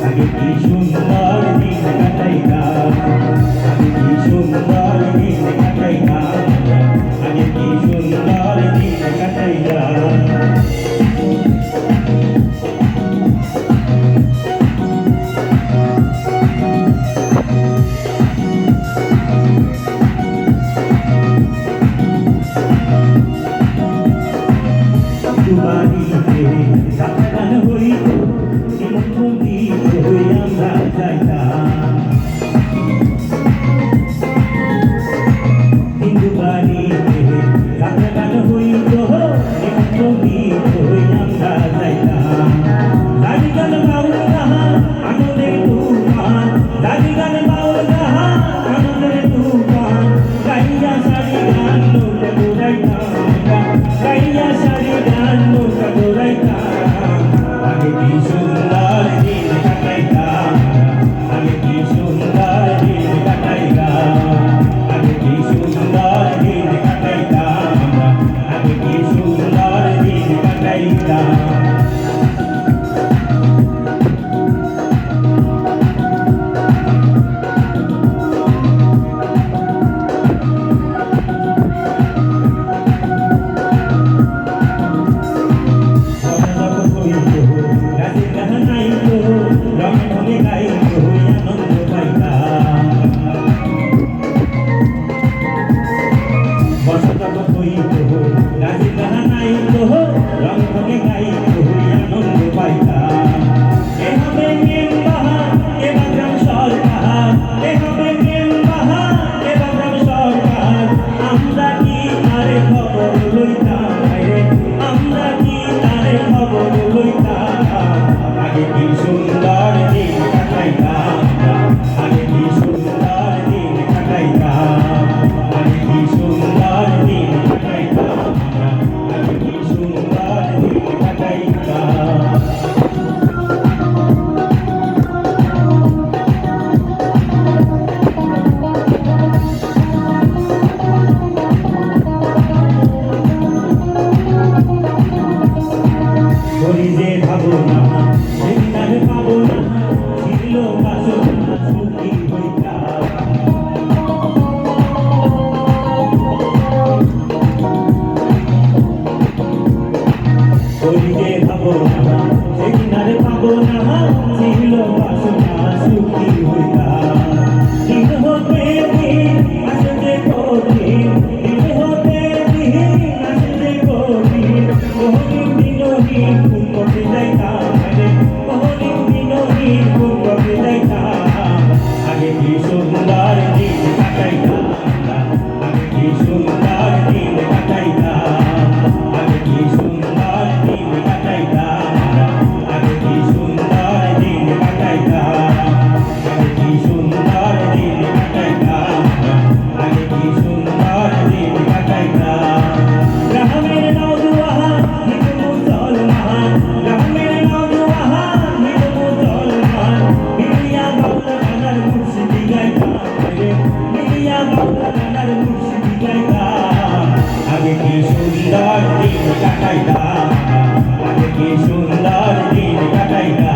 আগে কি সুন্দর দিন কাটাইতাম, আগে কি সুন্দর দিন কাটাইতাম, আগে কি সুন্দর দিন কাটাইতাম। বাড়িতে গান হইত নিমন্ত্রণ দিত আমরা যাইতাম, হিন্দু বাড়িতে গান হইত নিমন্ত্রণ দিত আমরা যাইতাম। দাদি গান বাউল গাহা আনন্দের তুফান, দাদি গান বাউল গাহা আনন্দের তুফান, গাইয়া সারি গান লোকে দৌড়াইতাম, গাইয়া সারি গান লোকে দৌড়াইতাম। আগে কি সুন্দর দিন কাটাইতাম, আগে কি সুন্দর দিন কাটাইতাম, আগে কি সুন্দর দিন কাটাইতাম, আগে কি সুন্দর দিন কাটাইতাম। আগে কি সুন্দর দিন কাটাইতাম, আগে কি সুন্দর দিন কাটাইতাম, আগে কি সুন্দর দিন কাটাইতাম, আগে কি সুন্দর দিন কাটাইতাম। করি যে ভাবনা সেদিন পাবো না, ছিল বাসনা সুখী হইতাম। করি যে ভাবনা সেদিন পাবো না, ছিল বাসনা সুখী হইতাম। দিন হতে দিন আসলে কঠিন, দিন হতে দিন আসলে কঠিন, কঠিন দিনহীন করতে যাইতাম, কঠিন দিনহীন করতে যাইতাম। আগে কি সুন্দর দিন কাটাইতাম, আগে কি সুন্দর দিন কাটাইতাম, আগে কি সুন্দর দিন কাটাইতাম, আগে কি সুন্দর দিন কাটাইতাম, আগে কি সুন্দর দিন কাটাইতাম, আগে কি সুন্দর দিন কাটাইতাম। গ্রামের নওজোয়ান হিন্দু মুসলমান, গ্রামের নওজোয়ান হিন্দু মুসলমান, মিলিয়া বাউলা গানার মুর্শিদি গাইতাম, মিলিয়া বাউলা গানার মুর্শিদি গাইতাম। আগে কি সুন্দর দিন কাটাইতাম, আগে কি সুন্দর দিন কাটাইতাম।